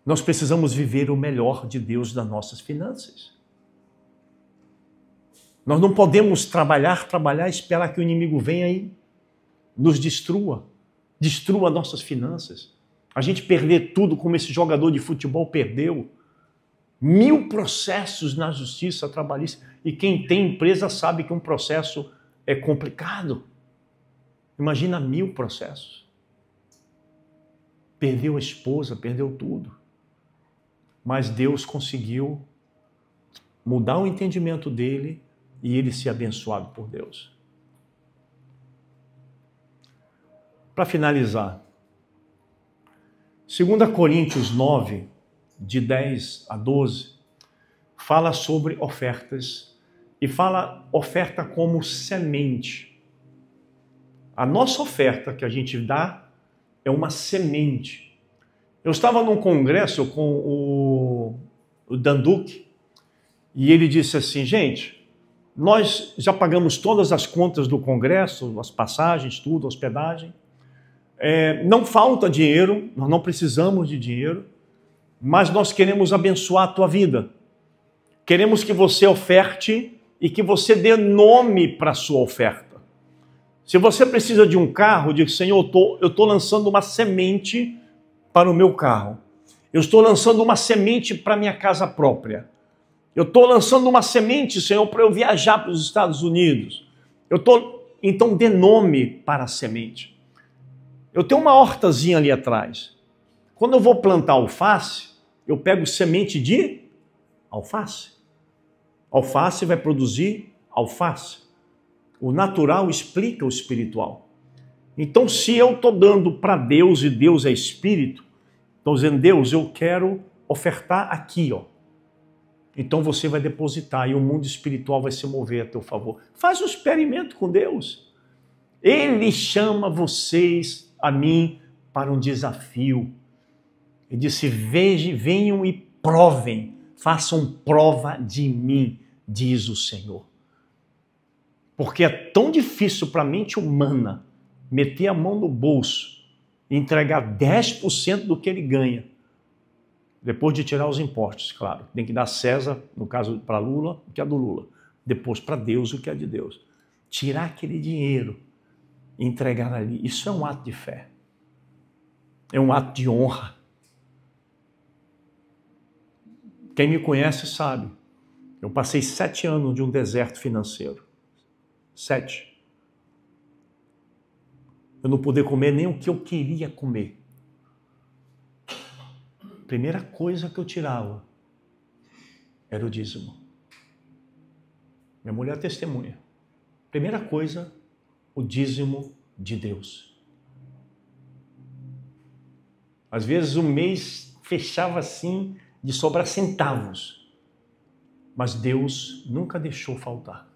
Nós precisamos viver o melhor de Deus das nossas finanças. Nós não podemos trabalhar e esperar que o inimigo venha e nos destrua nossas finanças. A gente perder tudo como esse jogador de futebol perdeu. 1000 processos na justiça trabalhista. E quem tem empresa sabe que um processo é complicado. Imagina 1000 processos. Perdeu a esposa, perdeu tudo. Mas Deus conseguiu mudar o entendimento dele e ele ser abençoado por Deus. Para finalizar, 2 Coríntios 9, de 10 a 12, fala sobre ofertas e fala oferta como semente. A nossa oferta que a gente dá é uma semente. Eu estava num congresso com o Danduque e ele disse assim, gente, nós já pagamos todas as contas do congresso, as passagens, tudo, hospedagem. Não falta dinheiro, nós não precisamos de dinheiro, mas nós queremos abençoar a tua vida. Queremos que você oferte e que você dê nome para a sua oferta. Se você precisa de um carro, diz, Senhor, eu estou lançando uma semente para o meu carro. Eu estou lançando uma semente para a minha casa própria. Eu estou lançando uma semente, Senhor, para eu viajar para os Estados Unidos. Então dê nome para a semente. Eu tenho uma hortazinha ali atrás. Quando eu vou plantar alface, eu pego semente de alface. Alface vai produzir alface. O natural explica o espiritual. Então, se eu estou dando para Deus e Deus é espírito, estou dizendo, Deus, eu quero ofertar aqui, ó. Então você vai depositar e o mundo espiritual vai se mover a teu favor. Faz um experimento com Deus. Ele chama vocês, a mim, para um desafio. Ele disse, venham e provem, façam prova de mim, diz o Senhor. Porque é tão difícil para a mente humana meter a mão no bolso e entregar 10% do que ele ganha. Depois de tirar os impostos, claro. Tem que dar César, no caso para Lula, o que é do Lula. Depois para Deus, o que é de Deus. Tirar aquele dinheiro e entregar ali. Isso é um ato de fé. É um ato de honra. Quem me conhece sabe. Eu passei 7 anos de um deserto financeiro. 7. Eu não podia comer nem o que eu queria comer. Primeira coisa que eu tirava era o dízimo. Minha mulher testemunha. Primeira coisa, o dízimo de Deus. Às vezes o mês fechava assim de sobrar centavos, mas Deus nunca deixou faltar.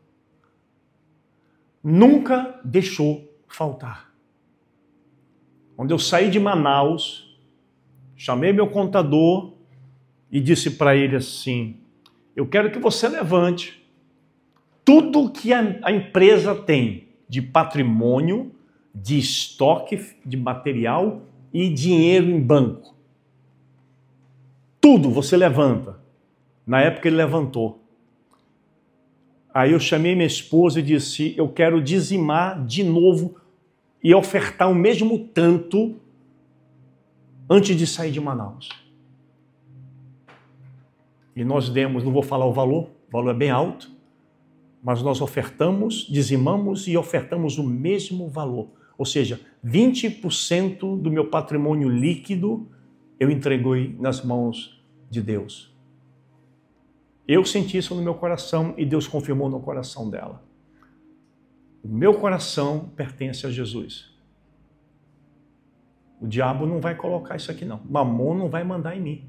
Nunca deixou faltar. Quando eu saí de Manaus, chamei meu contador e disse para ele assim, eu quero que você levante tudo que a empresa tem de patrimônio, de estoque, de material e dinheiro em banco. Tudo você levanta. Na época ele levantou. Aí eu chamei minha esposa e disse, eu quero dizimar de novo e ofertar o mesmo tanto antes de sair de Manaus. E nós demos, não vou falar o valor é bem alto, mas nós ofertamos, dizimamos e ofertamos o mesmo valor. Ou seja, 20% do meu patrimônio líquido eu entreguei nas mãos de Deus. Eu senti isso no meu coração e Deus confirmou no coração dela. O meu coração pertence a Jesus. O diabo não vai colocar isso aqui não. Mamon não vai mandar em mim.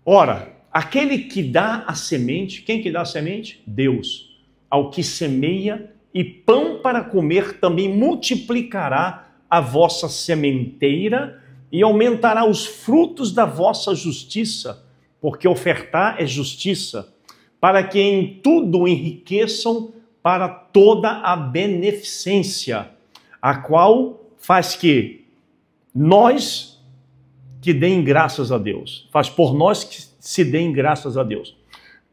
Ora, aquele que dá a semente, quem que dá a semente? Deus. Ao que semeia e pão para comer também multiplicará a vossa sementeira e aumentará os frutos da vossa justiça, porque ofertar é justiça, para que em tudo enriqueçam para toda a beneficência, a qual faz que nós que deem graças a Deus. Faz por nós que se deem graças a Deus.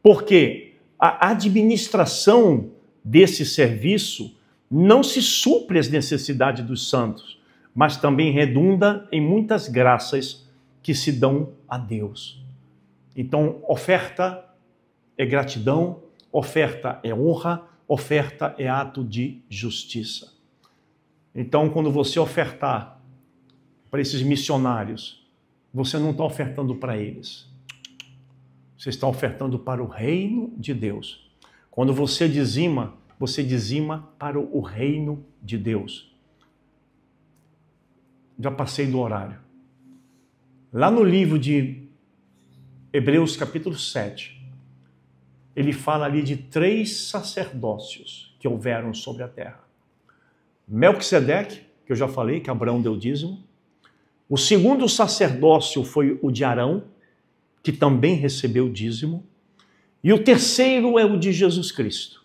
Porque a administração desse serviço não se supre as necessidades dos santos, mas também redunda em muitas graças que se dão a Deus. Então, oferta é gratidão, oferta é honra, oferta é ato de justiça. Então, quando você ofertar para esses missionários, você não está ofertando para eles. Você está ofertando para o reino de Deus. Quando você dizima para o reino de Deus. Já passei do horário. Lá no livro de Hebreus, capítulo 7, ele fala ali de 3 sacerdócios que houveram sobre a terra. Melquisedeque, que eu já falei, que Abraão deu dízimo. O segundo sacerdócio foi o de Arão, que também recebeu dízimo. E o terceiro é o de Jesus Cristo,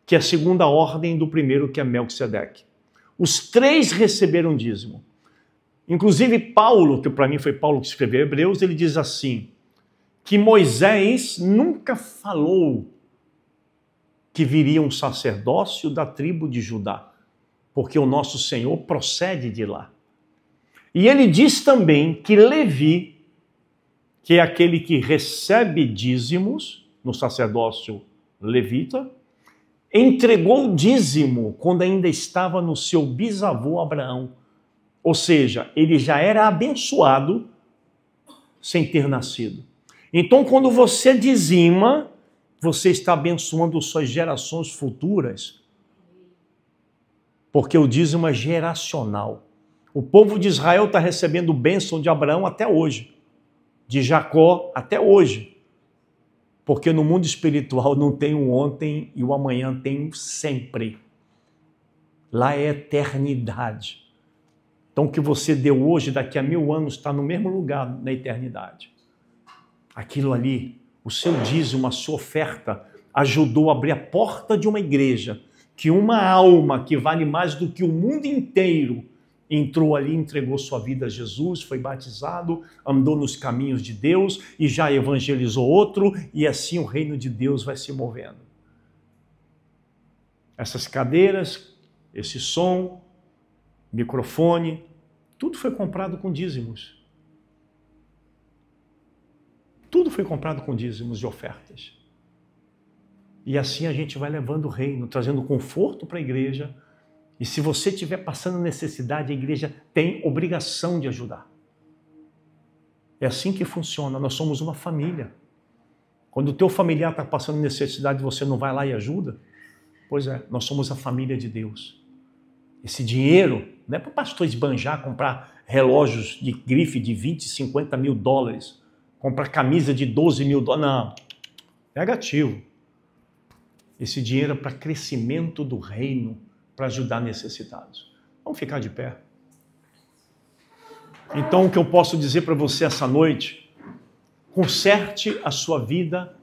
que é a segunda ordem do primeiro, que é Melquisedeque. Os 3 receberam dízimo. Inclusive Paulo, que para mim foi Paulo que escreveu Hebreus, ele diz assim, que Moisés nunca falou que viria um sacerdócio da tribo de Judá, porque o nosso Senhor procede de lá. E ele diz também que Levi, que é aquele que recebe dízimos no sacerdócio levita, entregou o dízimo quando ainda estava no seu bisavô Abraão. Ou seja, ele já era abençoado sem ter nascido. Então, quando você dizima, você está abençoando suas gerações futuras, porque o dízimo é geracional. O povo de Israel está recebendo bênção de Abraão até hoje, de Jacó até hoje, porque no mundo espiritual não tem o ontem e o amanhã, tem o sempre. Lá é eternidade. Então, o que você deu hoje, daqui a 1000 anos, está no mesmo lugar na eternidade. Aquilo ali, o seu dízimo, a sua oferta, ajudou a abrir a porta de uma igreja, que uma alma que vale mais do que o mundo inteiro entrou ali, entregou sua vida a Jesus, foi batizado, andou nos caminhos de Deus e já evangelizou outro, e assim o reino de Deus vai se movendo. Essas cadeiras, esse som, microfone, tudo foi comprado com dízimos. Tudo foi comprado com dízimos e ofertas. E assim a gente vai levando o reino, trazendo conforto para a igreja. E se você estiver passando necessidade, a igreja tem obrigação de ajudar. É assim que funciona, nós somos uma família. Quando o teu familiar está passando necessidade, você não vai lá e ajuda? Pois é, nós somos a família de Deus. Esse dinheiro não é para o pastor esbanjar, comprar relógios de grife de 20, 50 mil dólares, comprar camisa de 12 mil dólares, não. Negativo. Esse dinheiro é para crescimento do reino, para ajudar necessitados. Vamos ficar de pé. Então, o que eu posso dizer para você essa noite, conserte a sua vida